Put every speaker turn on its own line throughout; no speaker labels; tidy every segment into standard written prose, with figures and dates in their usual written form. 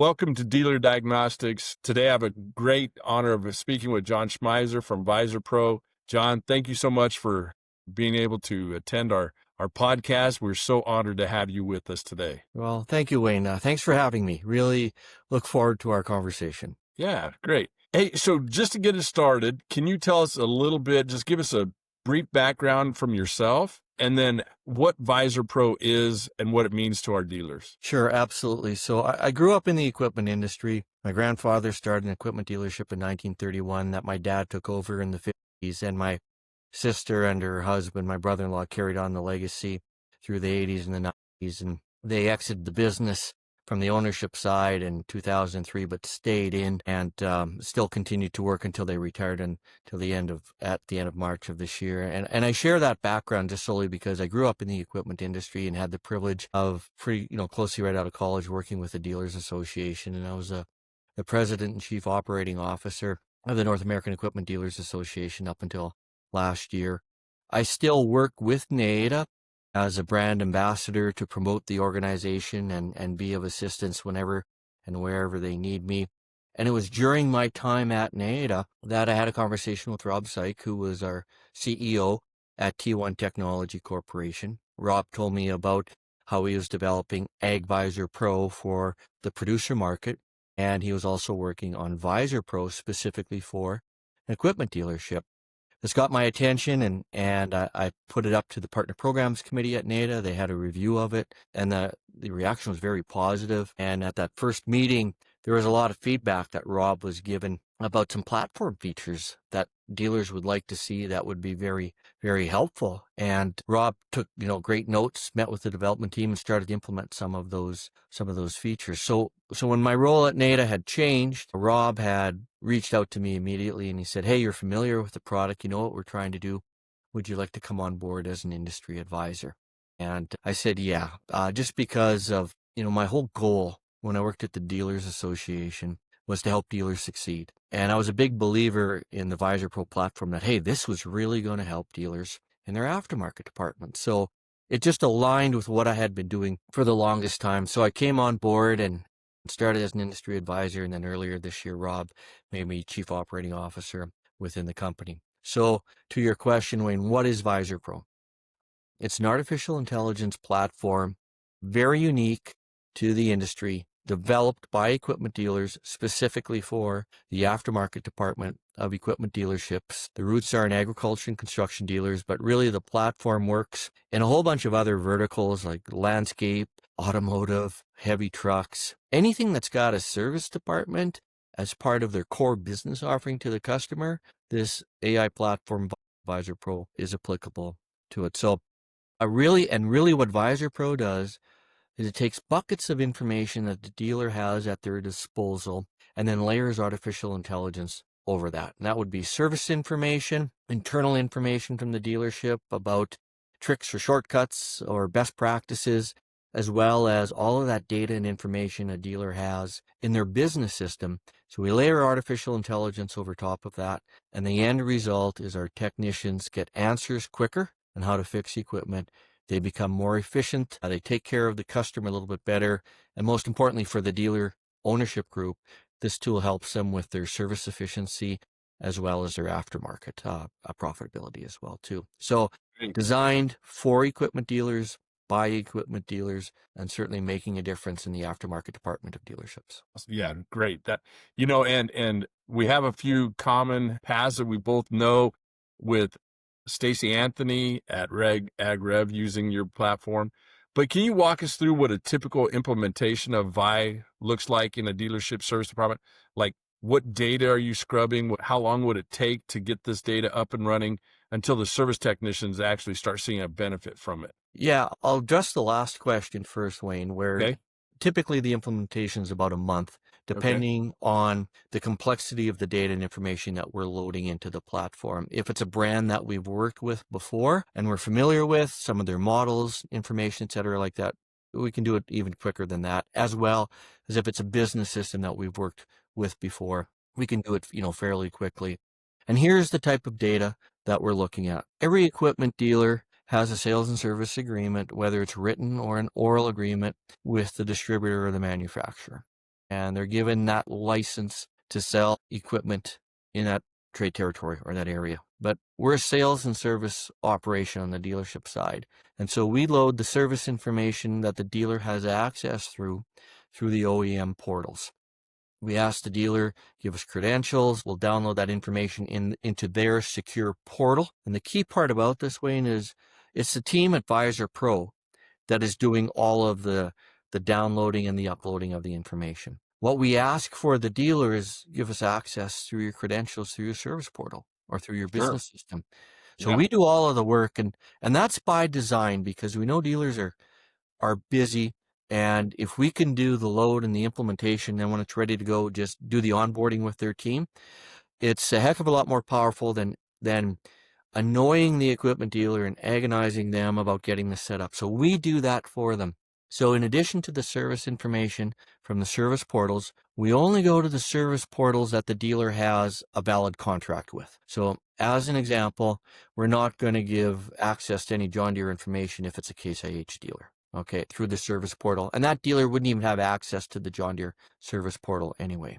Welcome to Dealer Diagnostics. Today I have a great honor of speaking with John Schmeiser from Visor Pro. John, thank you so much for being able to attend our podcast. We're so honored to have you with us today.
Well, thank you, Wayne. Thanks for having me. Really look forward to our conversation.
Yeah, great. Hey, so just to get us started, can you tell us a little bit, just give us a brief background from yourself, and then what Visor Pro is and what it means to our dealers?
Sure, absolutely. So I grew up in the equipment industry. My grandfather started an equipment dealership in 1931 that my dad took over in the 50s, and my sister and her husband, my brother-in-law, carried on the legacy through the 80s and the 90s, and they exited the business from the ownership side in 2003, but stayed in and still continued to work until they retired at the end of March of this year. And I share that background just solely because I grew up in the equipment industry and had the privilege of closely right out of college working with the Dealers Association. And I was the president and chief operating officer of the North American Equipment Dealers Association up until last year. I still work with NADA as a brand ambassador to promote the organization and be of assistance whenever and wherever they need me. And it was during my time at NADA that I had a conversation with Rob Syke, who was our CEO at T1 Technology Corporation. Rob told me about how he was developing Visor Pro for the producer market, and he was also working on Visor Pro specifically for an equipment dealership. This got my attention, and I put it up to the Partner Programs Committee at NADA. They had a review of it, and the reaction was very positive. And at that first meeting, there was a lot of feedback that Rob was given about some platform features that dealers would like to see that would be very, very helpful. And Rob took, great notes, met with the development team, and started to implement some of those features. So when my role at NADA had changed, Rob had reached out to me immediately, and he said, "Hey, you're familiar with the product. You know what we're trying to do. Would you like to come on board as an industry advisor?" And I said, yeah, just because of, my whole goal when I worked at the Dealers Association was to help dealers succeed. And I was a big believer in the Visor Pro platform that, hey, this was really going to help dealers in their aftermarket department. So it just aligned with what I had been doing for the longest time. So I came on board and started as an industry advisor. And then earlier this year, Rob made me chief operating officer within the company. So to your question, Wayne, what is Visor Pro? It's an artificial intelligence platform, very unique to the industry, developed by equipment dealers specifically for the aftermarket department of equipment dealerships. The roots are in agriculture and construction dealers, but really the platform works in a whole bunch of other verticals like landscape, automotive, heavy trucks, anything that's got a service department as part of their core business offering to the customer. This AI platform, Visor Pro, is applicable to it. So really what Visor Pro does is it takes buckets of information that the dealer has at their disposal and then layers artificial intelligence over that. And that would be service information, internal information from the dealership about tricks or shortcuts or best practices, as well as all of that data and information a dealer has in their business system. So we layer artificial intelligence over top of that, and the end result is our technicians get answers quicker on how to fix equipment. They become more efficient. They take care of the customer a little bit better. And most importantly, for the dealer ownership group, this tool helps them with their service efficiency as well as their aftermarket profitability as well, too. So designed for equipment dealers, by equipment dealers, and certainly making a difference in the aftermarket department of dealerships.
Yeah, great. And we have a few common paths that we both know with Stacy Anthony at AgRev using your platform. But can you walk us through what a typical implementation of Vi looks like in a dealership service department? Like, what data are you scrubbing? How long would it take to get this data up and running until the service technicians actually start seeing a benefit from it?
Yeah, I'll address the last question first, Wayne, where typically the implementation is about a month, depending on the complexity of the data and information that we're loading into the platform. If it's a brand that we've worked with before and we're familiar with some of their models, information, et cetera, like that, we can do it even quicker than that, as well as if it's a business system that we've worked with before, we can do it, fairly quickly. And here's the type of data that we're looking at. Every equipment dealer has a sales and service agreement, whether it's written or an oral agreement with the distributor or the manufacturer. and they're given that license to sell equipment in that trade territory or that area. But we're a sales and service operation on the dealership side. And so we load the service information that the dealer has access through the OEM portals. We ask the dealer, give us credentials. We'll download that information into their secure portal. And the key part about this, Wayne, is it's the team at Visor Pro that is doing all of the downloading and the uploading of the information. What we ask for the dealer is give us access through your credentials, through your service portal or through your business system. So we do all of the work, and that's by design, because we know dealers are busy. And if we can do the load and the implementation, then when it's ready to go, just do the onboarding with their team, it's a heck of a lot more powerful than annoying the equipment dealer and agonizing them about getting this set up. So we do that for them. So in addition to the service information from the service portals, we only go to the service portals that the dealer has a valid contract with. So as an example, we're not going to give access to any John Deere information if it's a Case IH dealer, okay, through the service portal. And that dealer wouldn't even have access to the John Deere service portal anyway.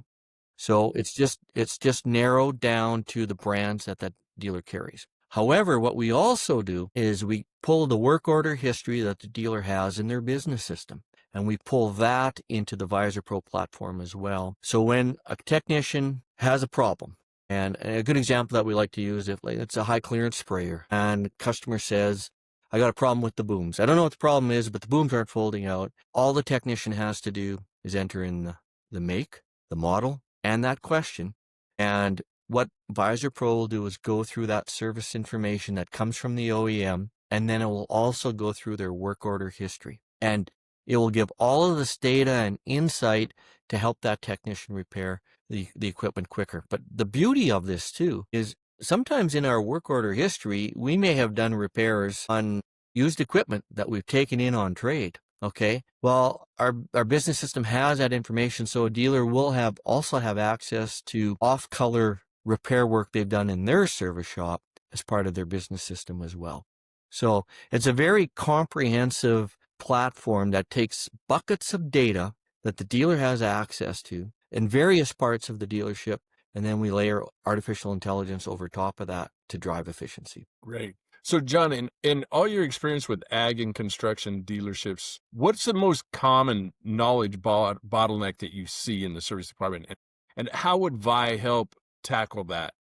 So it's just narrowed down to the brands that dealer carries. However, what we also do is we pull the work order history that the dealer has in their business system, and we pull that into the Visor Pro platform as well. So when a technician has a problem, and a good example that we like to use, if it's a high clearance sprayer, and the customer says, I got a problem with the booms. I don't know what the problem is, but the booms aren't folding out. All the technician has to do is enter in the make, the model, and that question. And what Visor Pro will do is go through that service information that comes from the OEM, and then it will also go through their work order history. And it will give all of this data and insight to help that technician repair the equipment quicker. But the beauty of this too is sometimes in our work order history, we may have done repairs on used equipment that we've taken in on trade. Okay, well, our business system has that information, so a dealer will also have access to off-color repair work they've done in their service shop as part of their business system as well. So it's a very comprehensive platform that takes buckets of data that the dealer has access to in various parts of the dealership, and then we layer artificial intelligence over top of that to drive efficiency.
Great. So John, in all your experience with ag and construction dealerships, what's the most common knowledge bottleneck that you see in the service department, and how would Vi help tackle that?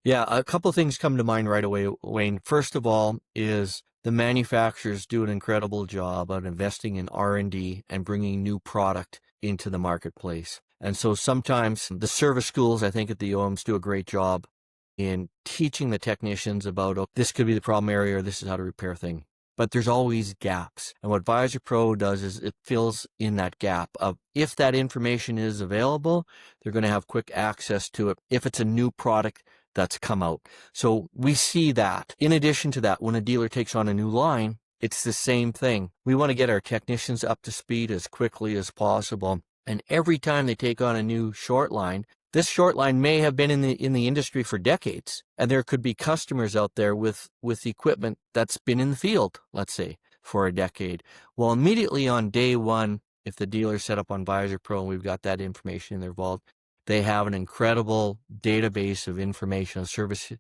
Yeah, a couple of things come to mind right away, Wayne. First of all is the manufacturers do an incredible job of investing in R&D and bringing new product into the marketplace. And so sometimes the service schools, I think at the OEMs, do a great job in teaching the technicians about, oh, this could be the problem area, or this is how to repair thing. But there's always gaps. And what Visor Pro does is it fills in that gap of, if that information is available, they're going to have quick access to it if it's a new product that's come out. So we see that. In addition to that, when a dealer takes on a new line, it's the same thing. We want to get our technicians up to speed as quickly as possible. And every time they take on a new short line, this short line may have been in the industry for decades, and there could be customers out there with equipment that's been in the field, let's say, for a decade. Well, immediately on day one, if the dealer set up on Visor Pro and we've got that information in their vault, they have an incredible database of information on service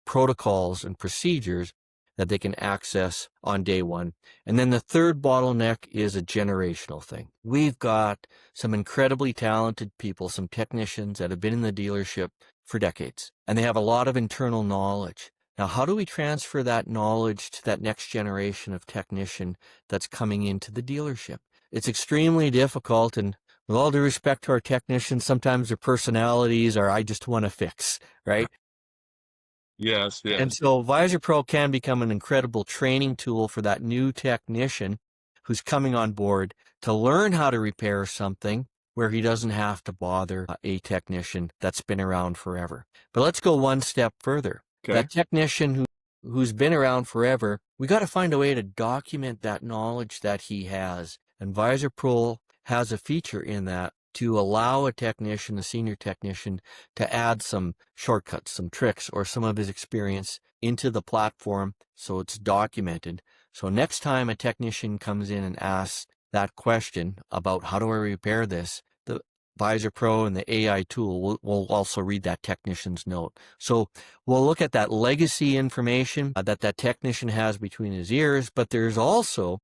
protocols and procedures that they can access on day one. And then the third bottleneck is a generational thing. We've got some incredibly talented people, some technicians that have been in the dealership for decades, and they have a lot of internal knowledge. Now, how do we transfer that knowledge to that next generation of technician that's coming into the dealership? It's extremely difficult, and with all due respect to our technicians, sometimes their personalities are, I just want to fix, right?
Yes.
And so Visor Pro can become an incredible training tool for that new technician who's coming on board to learn how to repair something where he doesn't have to bother a technician that's been around forever. But let's go one step further.
Okay.
That technician who's been around forever, we got to find a way to document that knowledge that he has. And Visor Pro has a feature in that to allow a technician, a senior technician, to add some shortcuts, some tricks, or some of his experience into the platform so it's documented. So next time a technician comes in and asks that question about how do I repair this, the Visor Pro and the AI tool will also read that technician's note. So we'll look at that legacy information that technician has between his ears, but there's also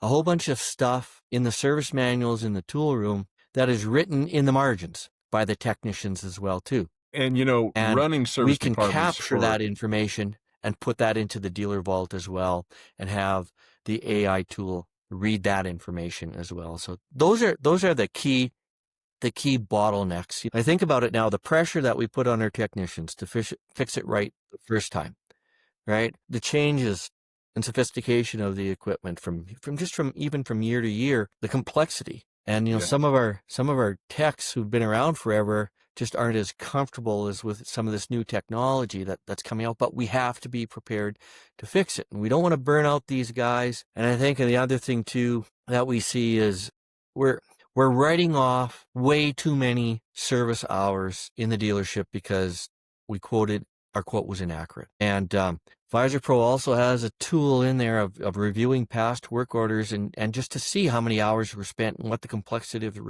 a whole bunch of stuff in the service manuals in the tool room that is written in the margins by the technicians as well too.
And,
And
running service
we can
departments
capture that information and put that into the dealer vault as well, and have the AI tool read that information as well. So those are the key bottlenecks. I think about it now, the pressure that we put on our technicians to fix it right the first time, right? The changes and sophistication of the equipment from year to year, the complexity. And some of our techs who've been around forever just aren't as comfortable as with some of this new technology that's coming out, but we have to be prepared to fix it. And we don't want to burn out these guys. And I think the other thing too that we see is we're writing off way too many service hours in the dealership because our quote was inaccurate. And Visor Pro also has a tool in there of reviewing past work orders and just to see how many hours were spent and what the complexity of the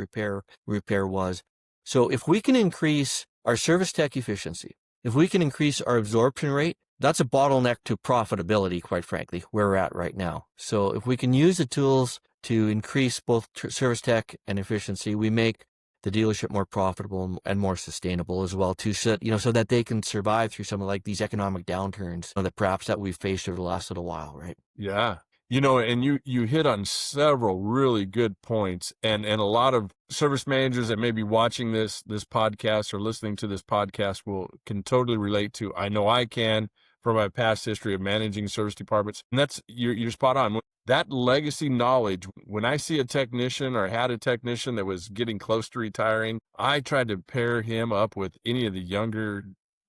repair was. So if we can increase our service tech efficiency, if we can increase our absorption rate, that's a bottleneck to profitability, quite frankly, where we're at right now. So if we can use the tools to increase both service tech and efficiency, we make the dealership more profitable and more sustainable as well too, so that they can survive through some of like these economic downturns that perhaps that we've faced over the last little while, right?
Yeah. And you hit on several really good points, and a lot of service managers that may be watching this podcast or listening to this podcast can totally relate to. I know I can, from my past history of managing service departments. And that's, you're spot on. That legacy knowledge, when I see a technician or had a technician that was getting close to retiring, I tried to pair him up with any of the younger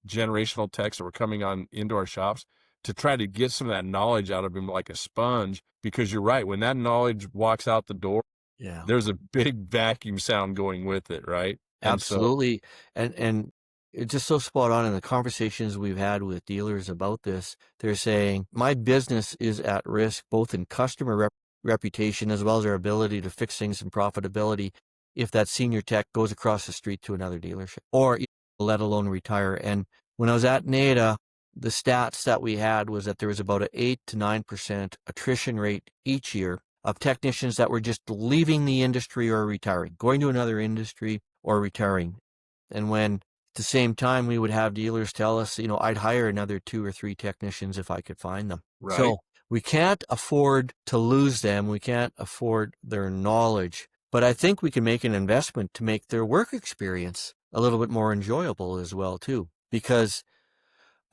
generational techs that were coming on into our shops to try to get some of that knowledge out of him like a sponge, because you're right. When that knowledge walks out the door,
Yeah,
there's a big vacuum sound going with it, right?
absolutely. And it's just so spot on in the conversations we've had with dealers about this. They're saying, my business is at risk, both in customer reputation as well as our ability to fix things and profitability, if that senior tech goes across the street to another dealership, or let alone retire. And when I was at NADA, the stats that we had was that there was about an 8 to 9% attrition rate each year of technicians that were just leaving the industry or retiring, going to another industry or retiring. And when at the same time we would have dealers tell us, I'd hire another 2 or 3 technicians if I could find them.
Right.
So we can't afford to lose them. We can't afford their knowledge. But I think we can make an investment to make their work experience a little bit more enjoyable as well too. Because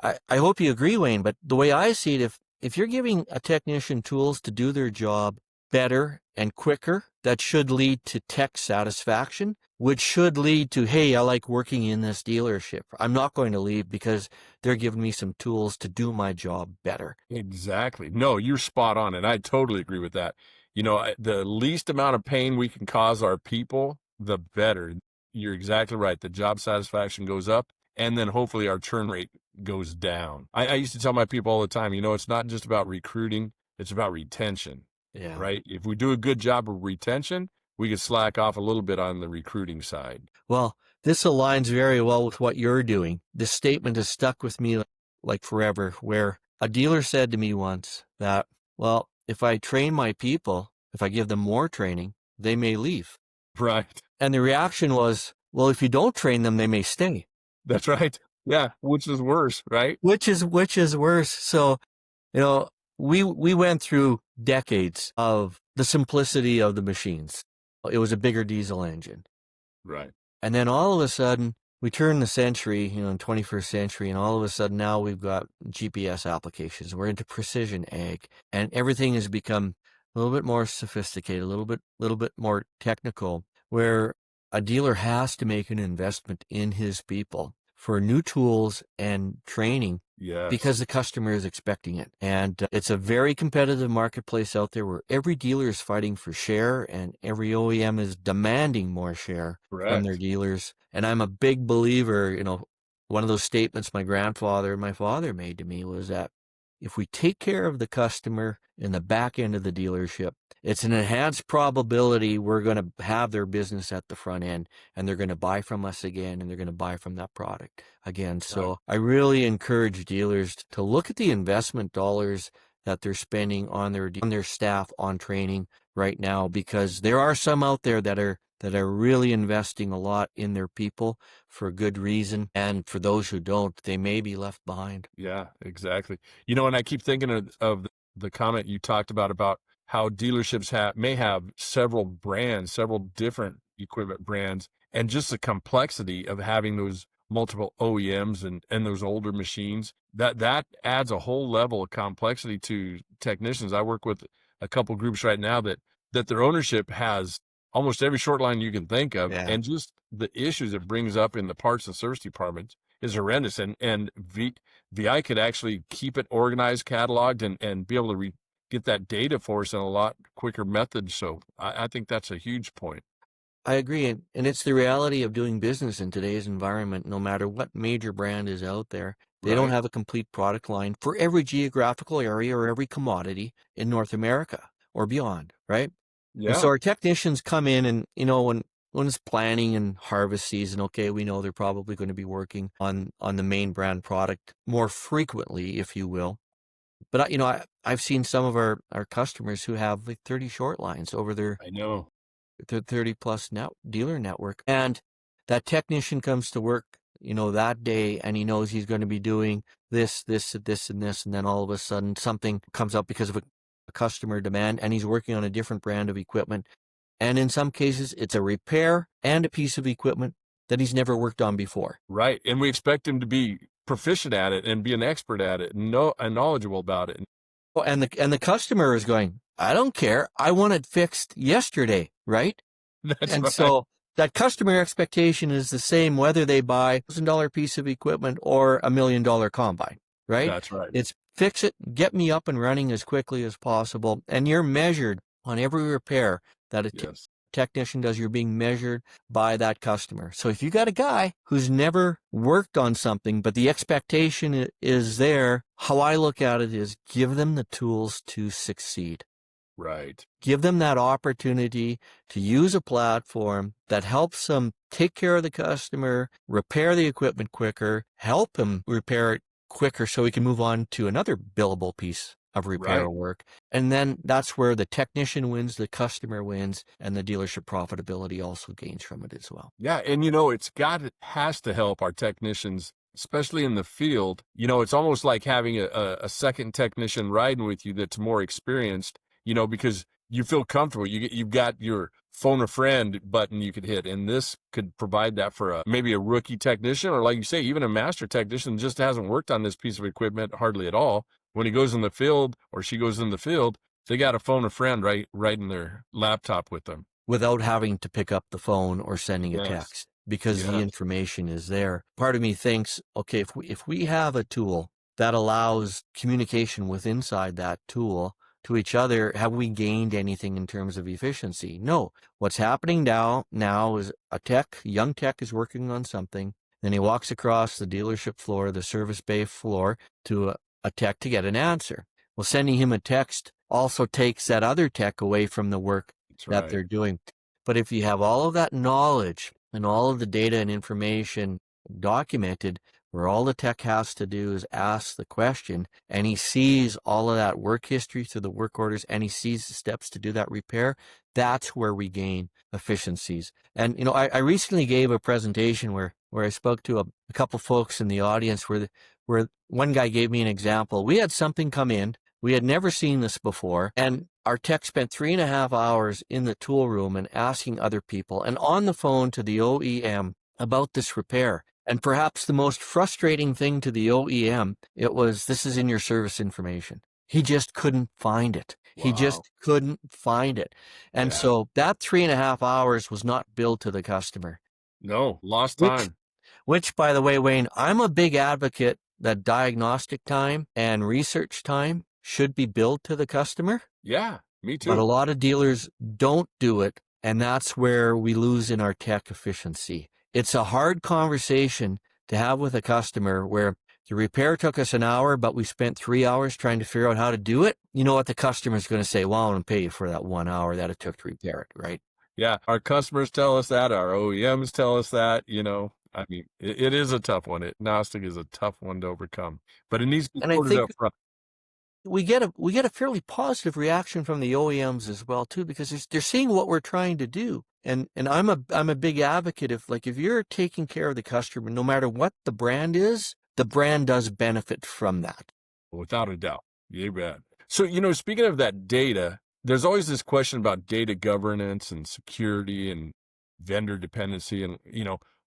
I hope you agree, Wayne, but the way I see it, if you're giving a technician tools to do their job better and quicker, that should lead to tech satisfaction, which should lead to, hey, I like working in this dealership. I'm not going to leave because they're giving me some tools to do my job better.
Exactly. No, you're spot on, and I totally agree with that. The least amount of pain we can cause our people, the better. You're exactly right. The job satisfaction goes up, and then hopefully our churn rate goes down. I used to tell my people all the time, it's not just about recruiting, it's about retention.
Yeah.
Right? If we do a good job of retention, we could slack off a little bit on the recruiting side.
Well, this aligns very well with what you're doing. This statement has stuck with me like forever, where a dealer said to me once that, well, if I train my people, if I give them more training, they may leave.
Right.
And the reaction was, well, if you don't train them, they may stay.
That's right. Yeah. Which is worse, right?
Which is worse. So, we went through decades of the simplicity of the machines. It was a bigger diesel engine.
Right.
And then all of a sudden, we turn the century, in 21st century, and all of a sudden now we've got GPS applications. We're into precision ag, and everything has become a little bit more sophisticated, a little bit more technical, where a dealer has to make an investment in his people for new tools and training.
Yes.
Because the customer is expecting it. And it's a very competitive marketplace out there where every dealer is fighting for share and every OEM is demanding more share from their dealers. And I'm a big believer, one of those statements my grandfather and my father made to me was that, if we take care of the customer in the back end of the dealership, it's an enhanced probability we're going to have their business at the front end, and they're going to buy from us again, and they're going to buy from that product again. So
Right.
I really encourage dealers to look at the investment dollars that they're spending on their staff, on training right now, because there are some out there that are really investing a lot in their people for good reason. And for those who don't, they may be left behind.
Yeah, exactly. And I keep thinking of the comment you talked about how dealerships may have several brands, several different equipment brands, and just the complexity of having those multiple OEMs and those older machines, that adds a whole level of complexity to technicians. I work with a couple groups right now that their ownership has almost every short line you can think of,
Yeah.
and just the issues it brings up in the parts and service departments is horrendous. And VI could actually keep it organized, cataloged, and be able to get that data for us in a lot quicker method. So I think that's a huge point.
I agree. And it's the reality of doing business in today's environment. No matter what major brand is out there, they don't
Right.
have a complete product line for every geographical area or every commodity in North America or beyond, right? And so
Yeah.
our technicians come in and, when it's planning and harvest season, okay, we know they're probably going to be working on the main brand product more frequently, if you will. But, I've seen some of our customers who have like 30 short lines over their
I know.
30 plus dealer network. And that technician comes to work, that day, and he knows he's going to be doing this, and this. And then all of a sudden something comes up because of a customer demand, and he's working on a different brand of equipment. And in some cases, it's a repair and a piece of equipment that he's never worked on before.
Right. And we expect him to be proficient at it and be an expert at it and knowledgeable about it.
Oh, and the customer is going, I don't care. I want it fixed yesterday, right?
That's
And
right.
so that customer expectation is the same whether they buy a $1,000 piece of equipment or $1 million combine, right?
That's right.
It's fix it, get me up and running as quickly as possible. And you're measured on every repair that a
Yes.
technician does. You're being measured by that customer. So if you got a guy who's never worked on something, but the expectation is there, how I look at it is give them the tools to succeed.
Right.
Give them that opportunity to use a platform that helps them take care of the customer, repair the equipment quicker, help him repair it quicker so he can move on to another billable piece of repair
Right.
work. And then that's where the technician wins, the customer wins, and the dealership profitability also gains from it as well.
Yeah. And it has to help our technicians, especially in the field. It's almost like having a second technician riding with you that's more experienced, because you feel comfortable. You've got your phone a friend button you could hit, and this could provide that for maybe a rookie technician, or like you say, even a master technician just hasn't worked on this piece of equipment hardly at all. When he goes in the field or she goes in the field, they got a phone a friend right in their laptop with them.
Without having to pick up the phone or sending a
Yes.
text, because the
Yes.
information is there. Part of me thinks, okay, if we have a tool that allows communication with inside that tool to each other, have we gained anything in terms of efficiency? No. What's happening now is a young tech is working on something, then he walks across the dealership floor, the service bay floor, to a tech to get an answer. Well, sending him a text also takes that other tech away from the work
That's
that
right.
they're doing. But if you have all of that knowledge and all of the data and information documented, where all the tech has to do is ask the question, and he sees all of that work history through the work orders, and he sees the steps to do that repair, that's where we gain efficiencies. And, I recently gave a presentation where I spoke to a couple folks in the audience where one guy gave me an example. We had something come in. We had never seen this before, and our tech spent 3.5 hours in the tool room and asking other people and on the phone to the OEM about this repair. And perhaps the most frustrating thing to the OEM, it was, this is in your service information. He just couldn't find it. He just
Wow.
couldn't find it. And
Yeah.
so that 3.5 hours was not billed to the customer.
No, lost
Which,
time.
which, by the way, Wayne, I'm a big advocate that diagnostic time and research time should be billed to the customer.
Yeah, me
But a
too.
lot of dealers don't do it, and that's where we lose in our tech efficiency. It's a hard conversation to have with a customer where The repair took us an hour, but we spent 3 hours trying to figure out how to do it. You know what the customer's going to say? Well, I'm going to pay you for that 1 hour that it took to repair it, right?
Yeah, our customers tell us that, our OEMs tell us that, I mean, it is a tough one. Agnostic is a tough one to overcome, but it needs to be
And I
sorted
think
up front.
we get a fairly positive reaction from the OEMs as well too, because they're seeing what we're trying to do. And I'm a big advocate of, like, if you're taking care of the customer, no matter what the brand is, the brand does benefit from that.
Without a doubt. You bet. So, speaking of that data, there's always this question about data governance and security and vendor dependency and,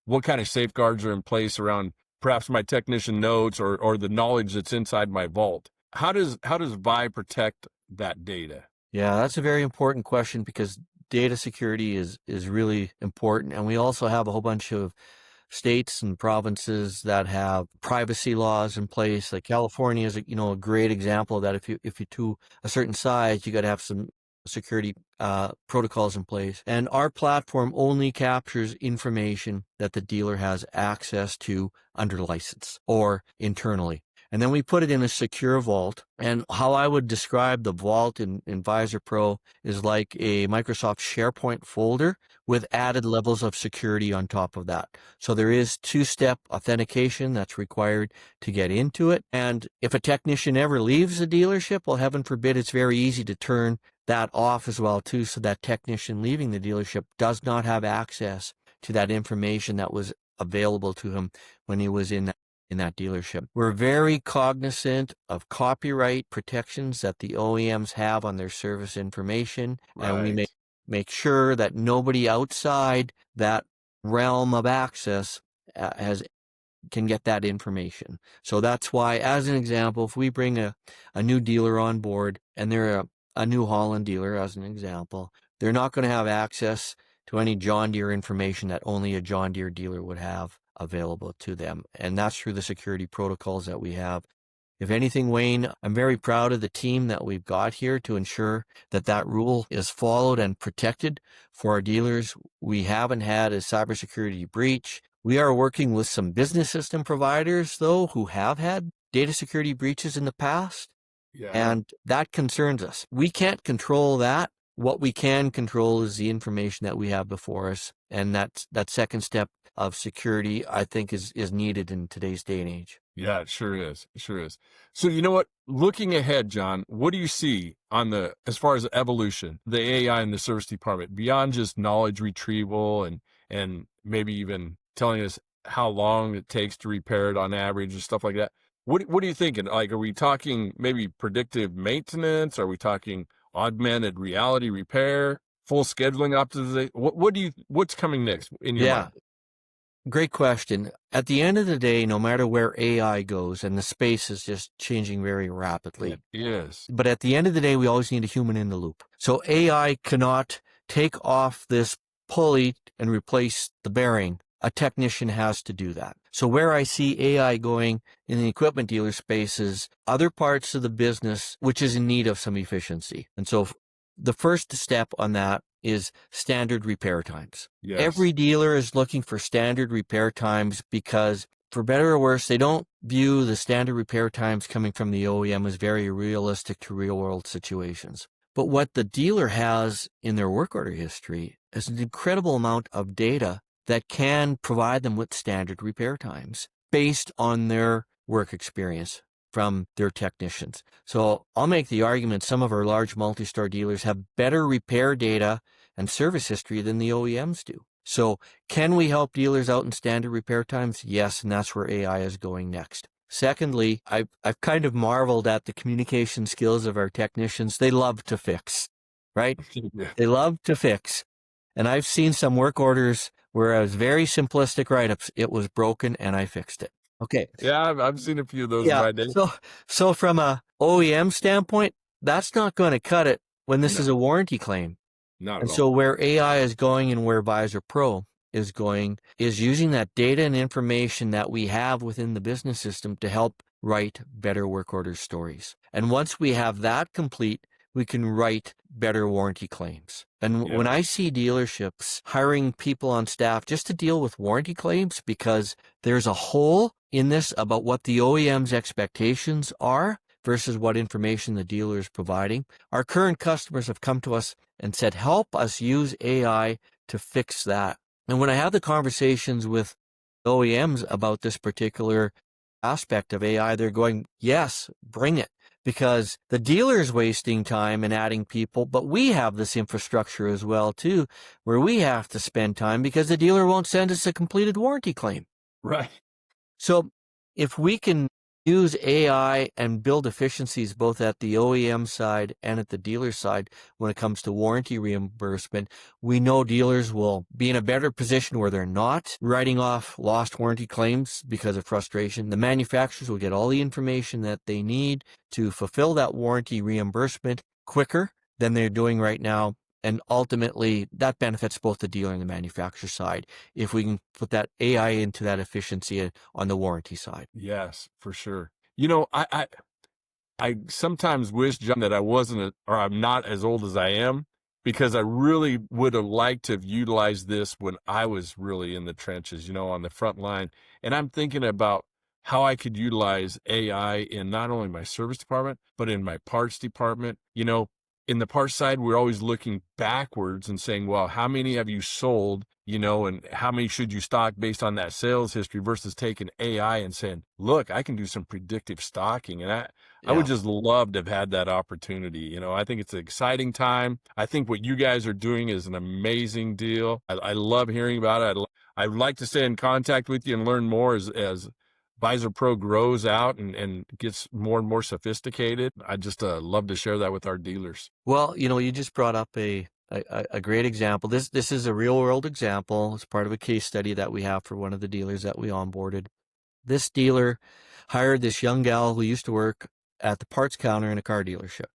what kind of safeguards are in place around perhaps my technician notes or the knowledge that's inside my vault. How does Vi protect that data?
Yeah, that's a very important question, because data security is really important. And we also have a whole bunch of states and provinces that have privacy laws in place. Like California is a great example of that. If you to a certain size, you got to have some security protocols in place. And our platform only captures information that the dealer has access to under license or internally. And then we put it in a secure vault. And how I would describe the vault in Visor Pro is like a Microsoft SharePoint folder with added levels of security on top of that. So there is 2-step authentication that's required to get into it. And if a technician ever leaves the dealership, well, heaven forbid, it's very easy to turn that off as well too, so that technician leaving the dealership does not have access to that information that was available to him when he was in that dealership. We're very cognizant of copyright protections that the OEMs have on their service information,
Right.
and we make sure that nobody outside that realm of access can get that information. So that's why, as an example, if we bring a new dealer on board and they're a New Holland dealer, as an example, they're not going to have access to any John Deere information that only a John Deere dealer would have available to them. And that's through the security protocols that we have. If anything, Wayne, I'm very proud of the team that we've got here to ensure that rule is followed and protected for our dealers. We haven't had a cybersecurity breach. We are working with some business system providers, though, who have had data security breaches in the past.
Yeah.
And that concerns us. We can't control that. What we can control is the information that we have before us. And that second step of security, I think, is needed in today's day and age.
Yeah, it sure is. It sure is. So, you know what? Looking ahead, John, what do you see as far as evolution, the AI in the service department, beyond just knowledge retrieval and maybe even telling us how long it takes to repair it on average and stuff like that? What are you thinking? Like, are we talking maybe predictive maintenance? Are we talking augmented reality repair, full scheduling optimization? What's coming next in your mind?
Great question. At the end of the day, no matter where AI goes, and the space is just changing very rapidly.
Yes.
But at the end of the day, we always need a human in the loop. So AI cannot take off this pulley and replace the bearing. A technician has to do that. So where I see AI going in the equipment dealer space is other parts of the business, which is in need of some efficiency. And so the first step on that is standard repair times.
Yes.
Every dealer is looking for standard repair times because, for better or worse, they don't view the standard repair times coming from the OEM as very realistic to real-world situations. But what the dealer has in their work order history is an incredible amount of data that can provide them with standard repair times based on their work experience from their technicians. So I'll make the argument some of our large multi-store dealers have better repair data and service history than the OEMs do. So can we help dealers out in standard repair times? Yes, and that's where AI is going next. Secondly, I've kind of marveled at the communication skills of our technicians. They love to fix, right?
Yeah.
They love to fix. And I've seen some work orders where I was very simplistic write-ups. It was broken and I fixed it. Okay.
Yeah, I've seen a few of those in my day.
So from a OEM standpoint, that's not going to cut it when this is a warranty claim.
Not at
And
all.
so where AI is going and where Visor Pro is going is using that data and information that we have within the business system to help write better work order stories. And once we have that complete, we can write better warranty claims. And when I see dealerships hiring people on staff just to deal with warranty claims because there's a hole in this about what the OEM's expectations are versus what information the dealer is providing. Our current customers have come to us and said, help us use AI to fix that. And when I have the conversations with OEMs about this particular aspect of AI, they're going, yes, bring it. Because the dealer is wasting time and adding people, but we have this infrastructure as well, too, where we have to spend time because the dealer won't send us a completed warranty claim.
Right.
So if we can use AI and build efficiencies both at the OEM side and at the dealer side when it comes to warranty reimbursement, we know dealers will be in a better position where they're not writing off lost warranty claims because of frustration. The manufacturers will get all the information that they need to fulfill that warranty reimbursement quicker than they're doing right now. And ultimately, that benefits both the dealer and the manufacturer side if we can put that AI into that efficiency on the warranty side.
Yes, for sure. I sometimes wish, John, that I wasn't, or I'm not as old as I am, because I really would have liked to have utilized this when I was really in the trenches, on the front line. And I'm thinking about how I could utilize AI in not only my service department, but in my parts department. In the parts side, we're always looking backwards and saying, well, how many have you sold, and how many should you stock based on that sales history versus taking AI and saying, look, I can do some predictive stocking. And I would just love to have had that opportunity. I think it's an exciting time. I think what you guys are doing is an amazing deal. I love hearing about it. I'd like to stay in contact with you and learn more as Visor Pro grows out and gets more and more sophisticated. I just love to share that with our dealers.
Well, you just brought up a great example. This is a real world example. It's part of a case study that we have for one of the dealers that we onboarded. This dealer hired this young gal who used to work at the parts counter in a car dealership.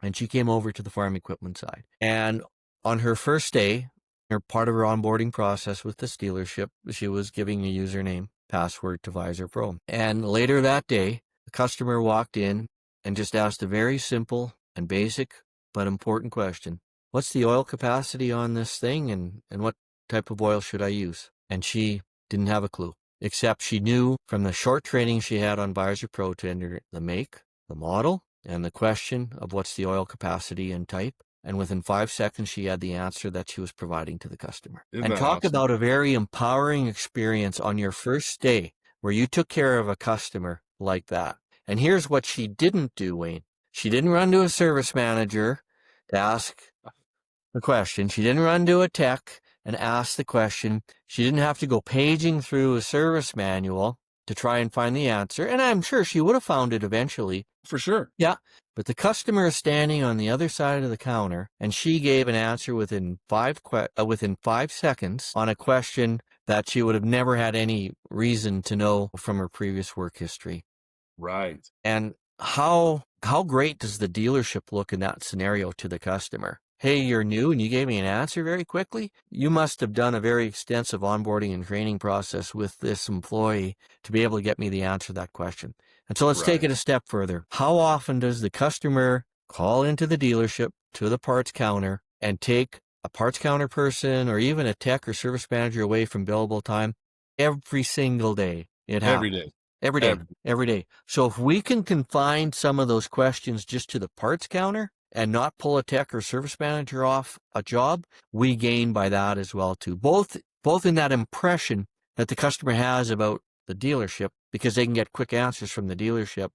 And she came over to the farm equipment side. And on her first day, or part of her onboarding process with this dealership, she was giving a username, password to Visor Pro. And later that day, the customer walked in and just asked a very simple and basic but important question. What's the oil capacity on this thing and what type of oil should I use? And she didn't have a clue, except she knew from the short training she had on Visor Pro to enter the make, the model, and the question of what's the oil capacity and type. And within 5 seconds, she had the answer that she was providing to the customer.
Isn't
And
that
talk
awesome?
about a very empowering experience on your first day where you took care of a customer like that. And here's what she didn't do, Wayne. She didn't run to a service manager to ask the question. She didn't run to a tech and ask the question. She didn't have to go paging through a service manual to try and find the answer. And I'm sure she would have found it eventually.
For sure.
Yeah. But the customer is standing on the other side of the counter, and she gave an answer within 5 seconds on a question that she would have never had any reason to know from her previous work history.
Right.
And how great does the dealership look in that scenario to the customer? Hey, you're new and you gave me an answer very quickly. You must have done a very extensive onboarding and training process with this employee to be able to get me the answer to that question. And so let's take it a step further. How often does the customer call into the dealership to the parts counter and take a parts counter person or even a tech or service manager away from billable time? Every single day. It happens. Every day. So if we can confine some of those questions just to the parts counter and not pull a tech or service manager off a job, we gain by that as well too. Both in that impression that the customer has about the dealership because they can get quick answers from the dealership,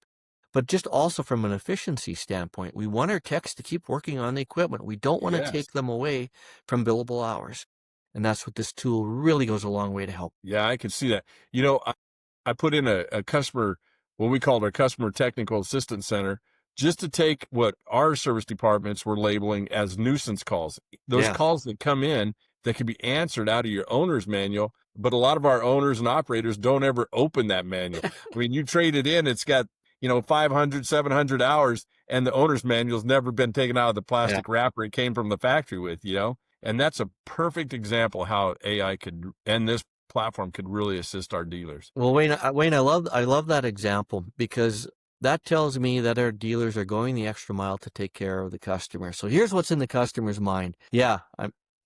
but just also from an efficiency standpoint. We want our techs to keep working on the equipment. We don't want to take them away from billable hours. And that's what this tool really goes a long way to help.
Yeah, I can see that. I put in a customer, what we called our customer technical assistance center, just to take what our service departments were labeling as nuisance calls. Those calls that come in that can be answered out of your owner's manual, but a lot of our owners and operators don't ever open that manual. I mean, you trade it in, it's got, 500, 700 hours, and the owner's manual's never been taken out of the plastic wrapper it came from the factory with, And that's a perfect example how AI could, and this platform could really assist our dealers.
Well, Wayne, I love that example because that tells me that our dealers are going the extra mile to take care of the customer. So here's what's in the customer's mind. Yeah,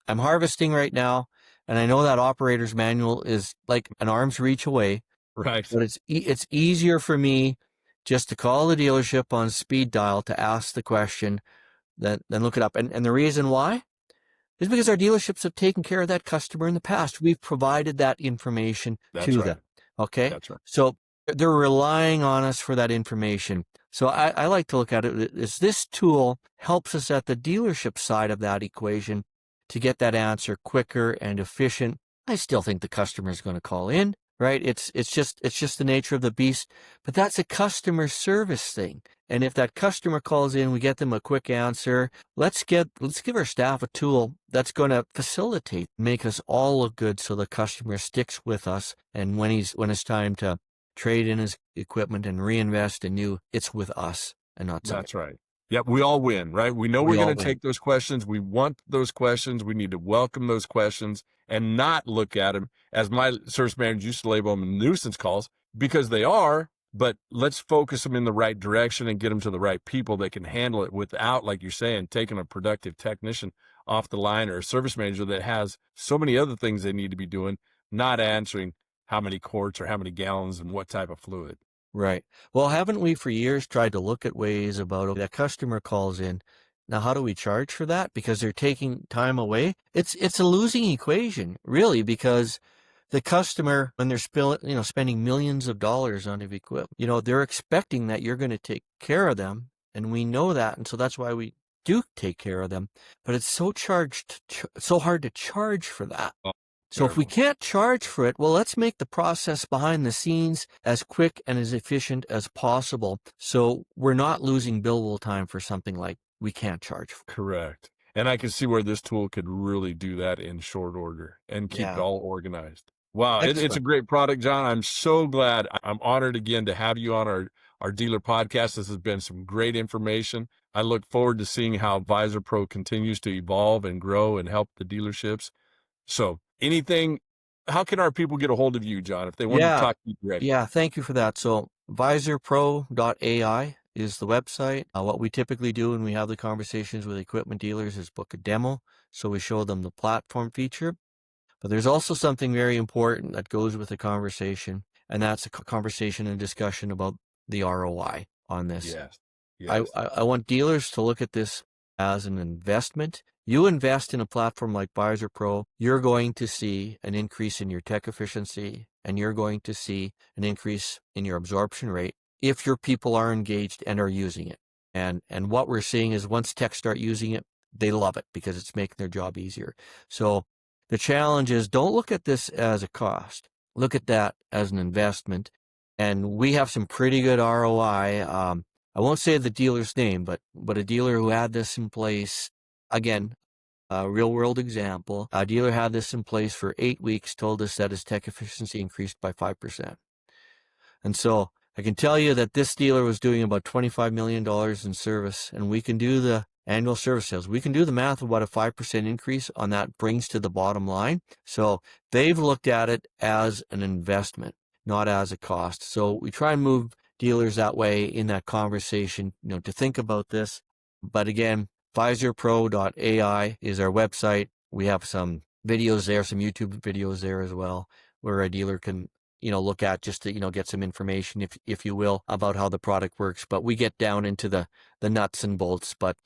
I'm harvesting right now, and I know that operator's manual is like an arm's reach away,
Right.
But it's easier for me just to call the dealership on speed dial to ask the question than look it up. And the reason why is because our dealerships have taken care of that customer in the past. We've provided that information
That's
to
right.
them. Okay.
That's right.
So they're relying on us for that information. So I like to look at it as this tool helps us at the dealership side of that equation to get that answer quicker and efficient. I still think the customer is going to call in, right? It's just the nature of the beast, but that's a customer service thing. And if that customer calls in, we get them a quick answer. Let's give our staff a tool that's going to facilitate, make us all look good so the customer sticks with us. And when it's time to trade in his equipment and reinvest in new, it's with us and not somebody.
That's right. Yep, we all win, right? We know we're going to take those questions. We want those questions. We need to welcome those questions and not look at them, as my service manager used to label them, nuisance calls, because they are, but let's focus them in the right direction and get them to the right people that can handle it without, like you're saying, taking a productive technician off the line or a service manager that has so many other things they need to be doing, not answering how many quarts or how many gallons and what type of fluid.
Right. Well, haven't we for years tried to look at ways about, okay, that customer calls in. Now, how do we charge for that? Because they're taking time away. It's a losing equation, really, because the customer, when they're spending millions of dollars on equipment, they're expecting that you're going to take care of them, and we know that, and so that's why we do take care of them. But it's so hard to charge for that. So if we can't charge for it, well, let's make the process behind the scenes as quick and as efficient as possible, so we're not losing billable time for something like we can't charge for.
Correct. And I can see where this tool could really do that in short order and keep it all organized. Wow, it's a great product, John. I'm so glad. I'm honored again to have you on our dealer podcast. This has been some great information. I look forward to seeing how Visor Pro continues to evolve and grow and help the dealerships. So how can our people get a hold of you, John, if they want to talk to you directly?
Yeah, thank you for that. So visorpro.ai is the website. What we typically do when we have the conversations with equipment dealers is book a demo. So we show them the platform feature. But there's also something very important that goes with the conversation, and that's a conversation and discussion about the ROI on this.
Yes. Yes.
I want dealers to look at this as an investment. You invest in a platform like Visor Pro, you're going to see an increase in your tech efficiency, and you're going to see an increase in your absorption rate if your people are engaged and are using it. And what we're seeing is once techs start using it, they love it because it's making their job easier. So the challenge is, don't look at this as a cost. Look at that as an investment. And we have some pretty good ROI. I won't say the dealer's name, but a dealer who had this in place, again, a real world example, a dealer had this in place for 8 weeks, told us that his tech efficiency increased by 5%. And so I can tell you that this dealer was doing about $25 million in service, and we can do the annual service sales. We can do the math of what a 5% increase on that brings to the bottom line. So they've looked at it as an investment, not as a cost. So we try and move dealers that way in that conversation, to think about this. But again, visorpro.ai is our website. We have some videos there, some YouTube videos there as well, where a dealer can look at just to, get some information, if you will, about how the product works. But we get down into the nuts and bolts. But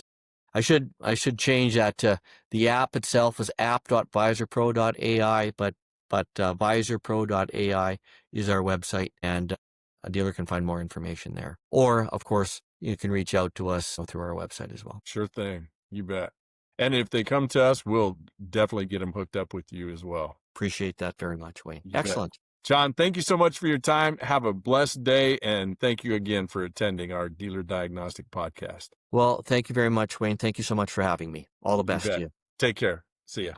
I should change that to the app itself is app.visorpro.ai, but visorpro.ai is our website, and a dealer can find more information there. Or, of course, you can reach out to us through our website as well.
Sure thing. You bet. And if they come to us, we'll definitely get them hooked up with you as well.
Appreciate that very much, Wayne.
You
Excellent.
bet. John, thank you so much for your time. Have a blessed day, and thank you again for attending our Dealer Diagnostic Podcast.
Well, thank you very much, Wayne. Thank you so much for having me. All the best to you.
Take care. See ya.